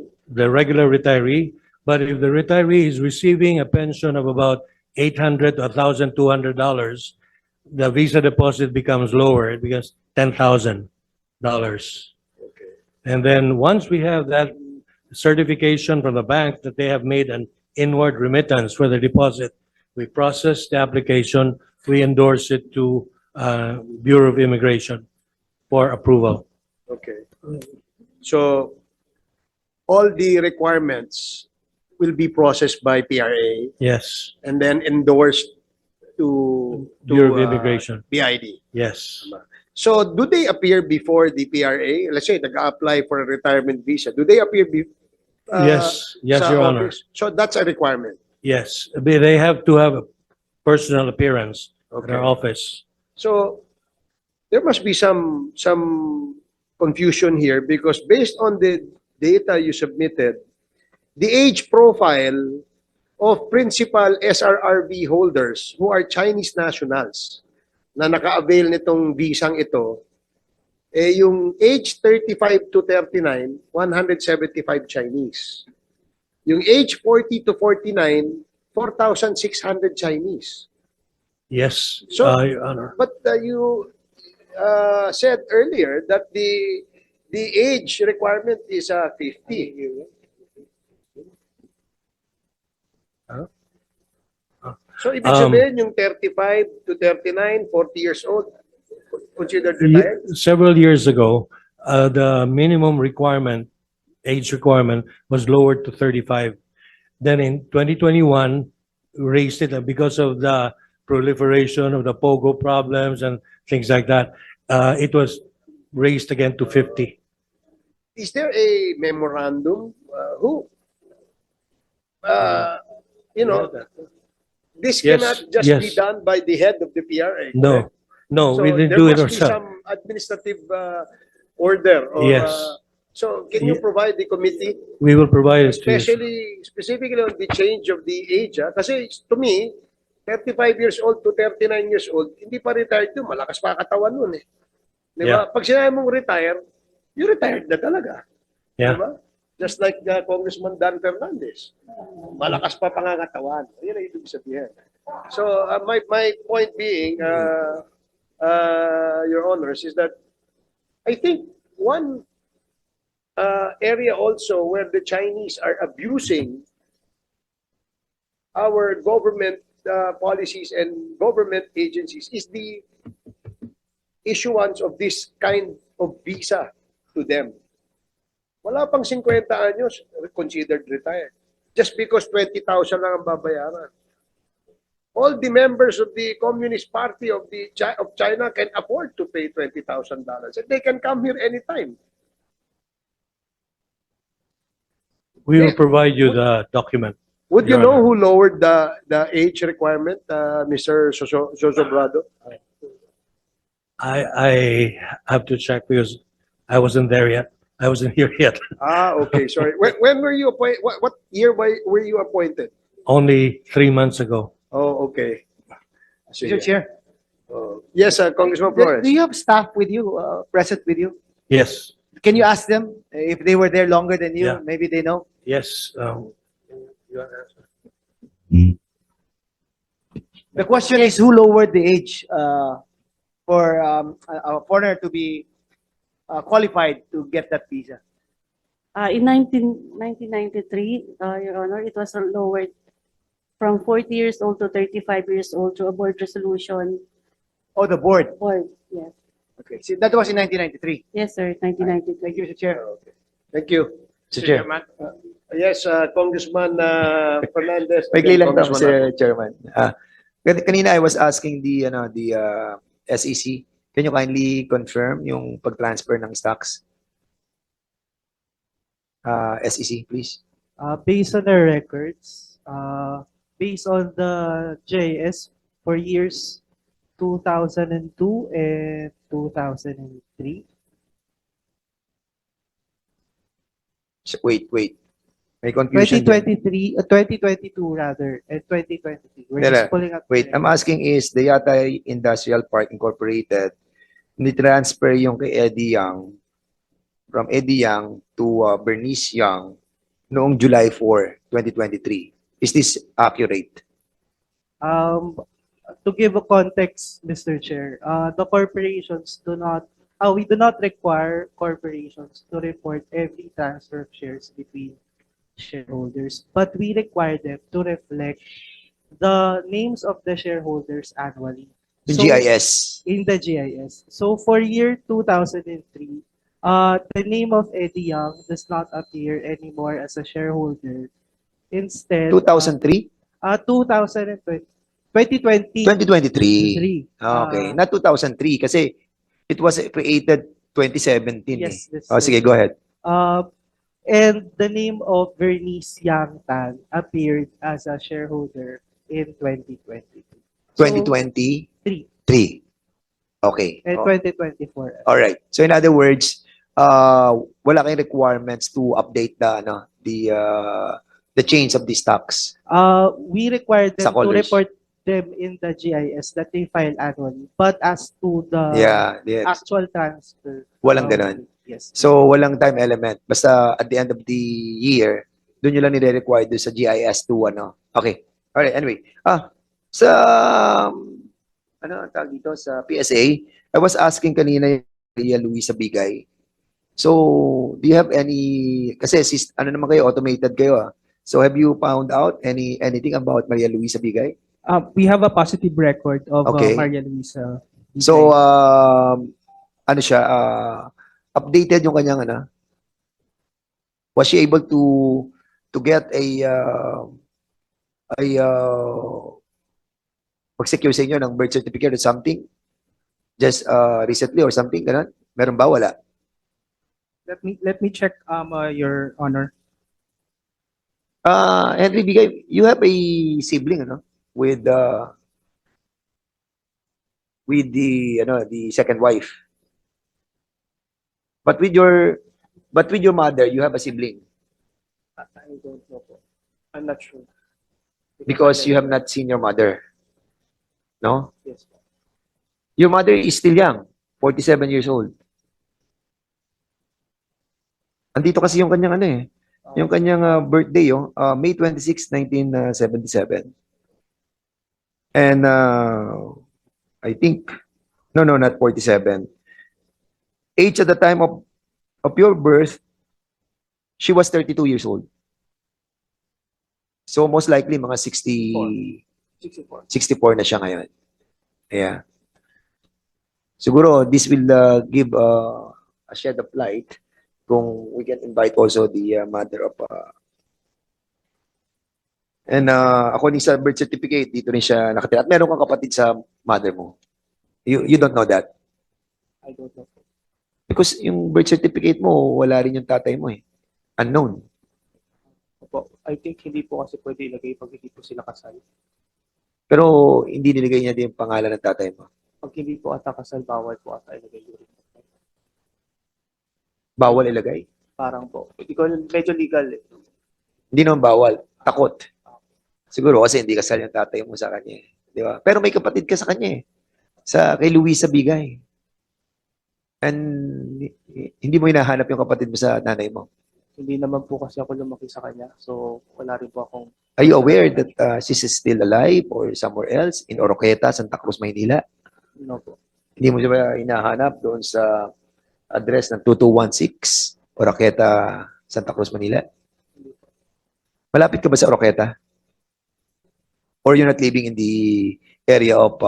regular retiree. But if the retiree is receiving a pension of about $800 to $1,200, the Visa deposit becomes lower. It becomes $10,000. Okay. And then once we have that certification from the bank that they have made an inward remittance for the deposit, we process the application, we endorse it to Bureau of Immigration for approval. Okay. So all the requirements will be processed by PRA Yes, and then endorsed to Bureau of Immigration. BID. Yes. So do they appear before the PRA? Let's say nag-apply for a retirement visa. Do they appear Yes, yes, sa Your Honor. office? So that's a requirement. Yes, they have to have a personal appearance at Okay. our office. So there must be some confusion here because based on the data you submitted, the age profile of principal SRRB holders who are Chinese nationals na naka-avail nitong visang ito, yung age 35 to 39, 175 Chinese. Yung age 40 to 49, 4,600 Chinese. Yes, So- Your Honor. But you said earlier that the age requirement is 50. So ibig sabihin yung 35 to 39, 40 years old, considered retired? Several years ago, the minimum requirement, age requirement was lowered to 35. Then in 2021, we raised it because of the proliferation of the POGO problems and things like that. It was raised again to 50. Is there a memorandum? You know, this Yes, cannot just be yes. done by the head of the PRA. No, no, So we didn't there do it must be ourselves. some administrative order. Or, Yes. So can you Ye- provide the committee, We will provide it to you. specifically on the change of the age? Kasi to me, 35 years old to 39 years old, hindi pa retired yun. Malakas pa katawan nun eh. Di ba? Pag sinabi mong retire, you retired na talaga. Yeah. Di ba? Just like Congressman Dan Fernandez. Malakas pa pangangatawan. Yun ang ibig sabihin. So my point being, Your Honors, is that I think one area also where the Chinese are abusing our government policies and government agencies is the issuance of this kind of visa to them. Wala pang 50 anyos, considered retired. Just because 20,000 lang ang babayaran. All the members of the Communist Party of China can afford to pay $20,000 and they can come here anytime. We will provide you the document. Would you Your know Honor. who lowered the age requirement, Mr. Sosobrado? I have to check because I wasn't there yet. I wasn't here yet. Okay, sorry. When were you appointed? What year were you appointed? Only 3 months ago. Oh, okay. Mr. Chair, Yes, Congressman do Flores. you have staff with you, present with you? Yes, Can you ask them if they were there longer than you? Yeah. Maybe they know. yes. The question is who lowered the age for a foreigner to be qualified to get that visa? In 1993, Your Honor, it was lowered from 40 years old to 35 years old to a board resolution. Oh, the board. Board, yes. Okay, see, that was in 1993. Yes, sir, 1993. Thank you, Mr. Chair. Thank you. Mr. Chair. Yes, Congressman Fernandez. Maikli lang daw, Congressman Mr. Chairman. Kanina I was asking the SEC, can you kindly confirm yung pag-transfer ng stocks? SEC, please. Based on the records, based on the JS for years 2002 and 2003. Wait. May confusion dyan. 2022 rather, and 2023. We're Nila, just pulling up. Wait, I'm asking is the Yatay Industrial Park Incorporated, ni-transfer yung kay Eddie Yang, from Eddie Yang to Bernice Yang noong July 4, 2023. Is this accurate? To give a context, Mr. Chair, the corporations do not, we do not require corporations to report every transfer of shares between shareholders, but we require them to reflect the names of the shareholders annually. In So, GIS? in the GIS. So for year 2003, the name of Eddie Young does not appear anymore as a shareholder. Instead, 2003? 2020, 2020. 2023. Okay, not 2003 kasi it was created 2017 Yes, eh. this Oh, sige, go ahead. And the name of Bernice Yang Tan appeared as a shareholder in 2022. 2023. Okay. And Oh. 2024. All right. So in other words, wala kayong requirements to update the change of the stocks. We require them Sa to colors. report them in the GIS that they file annually. But as to the Yeah. actual transfer, Walang ganun. yes. So walang time element. Basta at the end of the year, doon nyo lang nire-require doon sa GIS to ano. Okay. All right. Anyway. Sa ano ang tawag dito sa PSA, I was asking kanina yung Maria Luisa Bigay. So, do you have any, kasi ano naman kayo, automated kayo ah. So, have you found out anything about Maria Luisa Bigay? We have a positive record of Okay. Maria Luisa. So, ano siya, updated yung kanyang ano? Was she able to get a pag-secure sa inyo ng birth certificate or something? Just recently or something, ganun? Meron ba? Wala? Let me check, Your Honor. Henry Bigay, you have a sibling, ano? With the second wife. But with your mother, you have a sibling I don't know po. I'm not sure. because you have not seen your mother. No? Yes po. Your mother is still young, 47 years old. Andito kasi yung kanyang ano eh, yung kanyang birthday, May 26, 1977. And I think, no, not 47. Age at the time of your birth, she was 32 years old. So most likely mga 64. 64 na siya ngayon. Yeah. Siguro this will give a shed of light kung we can invite also the mother of and according sa birth certificate, dito rin siya nakatira. At meron kang kapatid sa mother mo. You don't know that? I don't know po. Because yung birth certificate mo, wala rin yung tatay mo eh. Unknown. Opo. I think hindi po kasi pwede ilagay pag hindi po sila kasal. Pero hindi nilagay niya din yung pangalan ng tatay mo. Pag hindi po ata kasal, bawal po ata ilagay yun. Bawal ilagay? Parang po. Hindi ko, medyo legal eh. Hindi naman bawal. Takot. Siguro kasi hindi kasal yung tatay mo sa kanya. Eh. Di ba? Pero may kapatid ka sa kanya eh. Kay Luisa Bigay. And hindi mo hinahanap yung kapatid mo sa nanay mo. Hindi naman po kasi ako lumaki sa kanya. So, wala rin po akong... Are you aware that she's still alive or somewhere else in Oroqueta, Santa Cruz, Maynila? No po. Hindi mo siya hinahanap doon sa address ng 2216 Oroqueta, Santa Cruz, Manila? Malapit ka ba sa Oroqueta? Or you're not living in the area of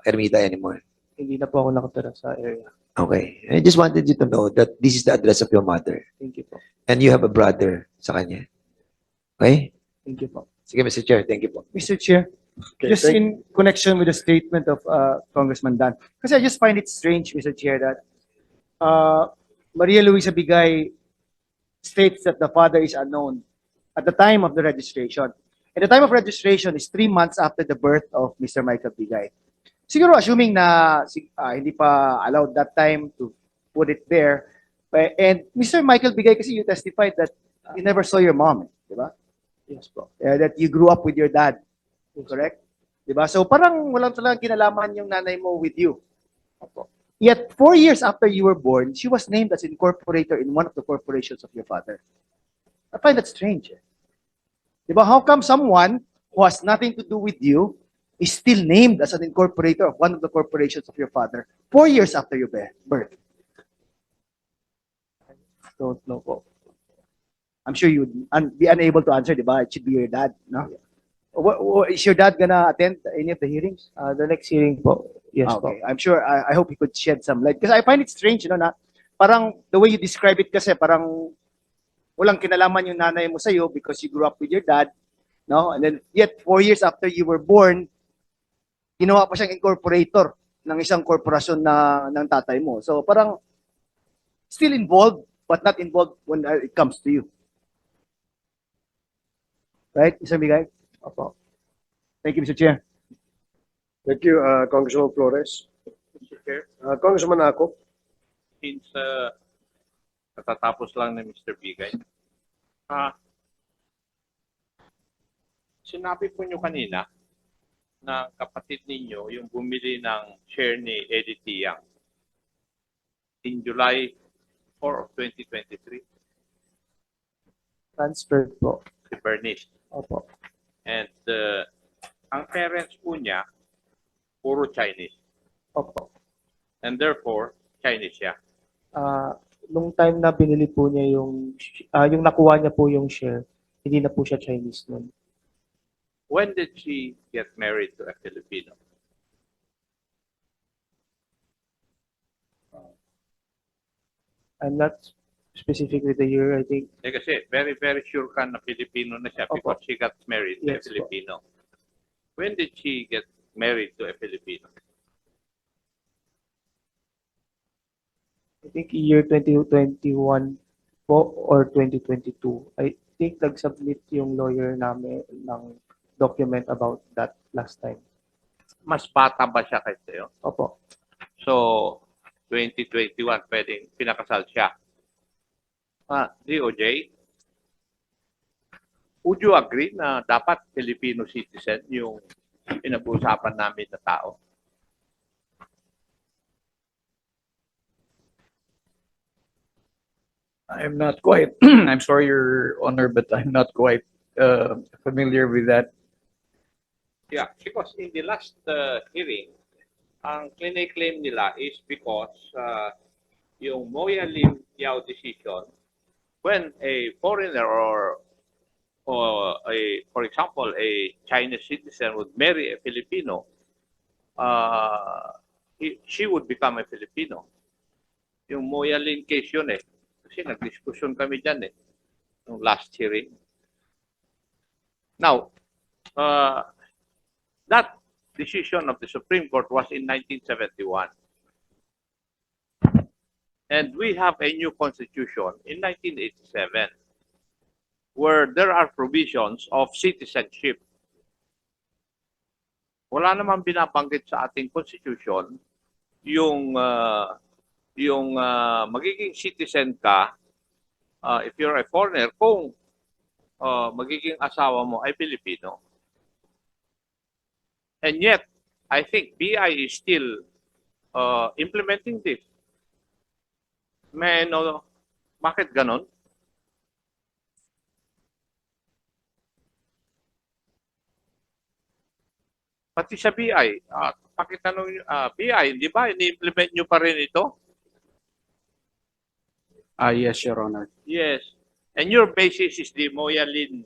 Ermita anymore? Hindi na po ako nakatira sa area. Okay. I just wanted you to know that this is the address of your mother. Thank you po. And you have a brother sa kanya. Okay? Thank you po. Sige, Mr. Chair. Thank you po. Mr. Chair, just in connection with the statement of Congressman Dan, because I just find it strange, Mr. Chair, that Maria Luisa Bigay states that the father is unknown at the time of the registration. And the time of registration is 3 months after the birth of Mr. Michael Bigay. Siguro assuming na hindi pa allowed that time to put it there. And Mr. Michael Bigay, kasi you testified that you never saw your mom, di ba? Yes po. That you grew up with your dad, correct? Di ba? So parang walang talagang kinalaman yung nanay mo with you. Yet 4 years after you were born, she was named as incorporator in one of the corporations of your father. I find that strange. Di ba? How come someone who has nothing to do with you is still named as an incorporator of one of the corporations of your father 4 years after your birth? Don't know po. I'm sure you'd be unable to answer, di ba? It should be your dad, no? Is your dad gonna attend any of the hearings? The next hearing po, yes po. Okay, I'm sure, I hope he could shed some light. Because I find it strange, na parang the way you describe it kasi, parang walang kinalaman yung nanay mo sa'yo because you grew up with your dad, no? And then, yet 4 years after you were born, ginawa pa siyang incorporator ng isang korporasyon ng tatay mo. So parang still involved, but not involved when it comes to you. Right, Mr. Bigay? Opo. Thank you, Mr. Chair. Thank you, Congressman Flores. Mr. Chair, Congressman Ako. since katatapos lang ni Mr. Bigay, sinabi po nyo kanina na kapatid ninyo yung bumili ng share ni Eddie Tiang in July 4 of 2023, Transferred po. si Bernice. Opo. And ang parents po niya, puro Chinese. Opo. And therefore, Chinese siya. Nung time na binili po niya yung nakuha niya po yung share, hindi na po siya Chinese nun. When did she get married to a Filipino? I'm not specific with the year, I think. Kasi very, very sure ka na Filipino na siya because Opo. she got married to a Yes po. Filipino. When did she get married to a Filipino? I think year 2021 po or 2022. I think nag-submit yung lawyer namin ng document about that last time. Mas bata ba siya kaysa sa'yo? Opo. So, 2021, pwedeng pinakasal siya. DOJ, would you agree na dapat Filipino citizen yung pinag-uusapan namin na tao? I'm not quite, I'm sorry, Your Honor, but I'm not quite familiar with that. Yeah, because in the last hearing, ang claim nila is because yung Moya Lim Yao decision, when a foreigner or for example, a Chinese citizen would marry a Filipino, she would become a Filipino. Yung Moya Lim case yun eh. Kasi nag-discussion kami dyan eh, nung last hearing. Now, that decision of the Supreme Court was in 1971. And we have a new constitution in 1987 where there are provisions of citizenship. Wala namang binabanggit sa ating constitution yung magiging citizen ka if you're a foreigner kung magiging asawa mo ay Pilipino. And yet, I think BI is still implementing this. May no, bakit ganon? Pati sa BI, pakitanong nyo, BI, di ba, ini-implement nyo pa rin ito? Yes, Your Honor. Yes. And your basis is the Moya Lim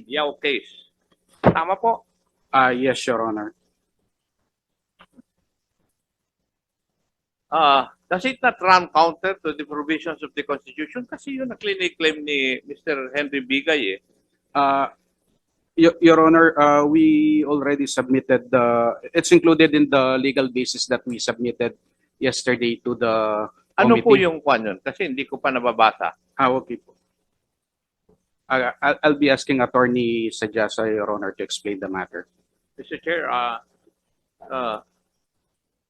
Yao case. Tama po? Yes, Your Honor. Does it not run counter to the provisions of the Constitution? Kasi yun ang claim ni Mr. Henry Bigay eh. Your Honor, we already submitted it's included in the legal basis that we submitted yesterday to the Ano po committee. yung kwan yun? Kasi hindi ko pa nababasa. Okay po. I'll be asking Attorney Sajasa, Your Honor, to explain the matter. Mr. Chair,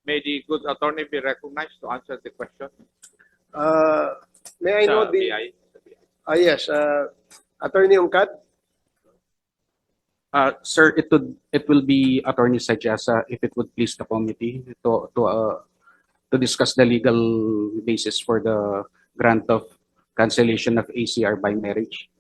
may the good attorney be recognized to answer the question? May I know Sa the... BI? Yes, Attorney Ungkat? Sir, it will be Attorney Sajasa, if it would please the committee to discuss the legal basis for the grant of cancellation of ACR by marriage.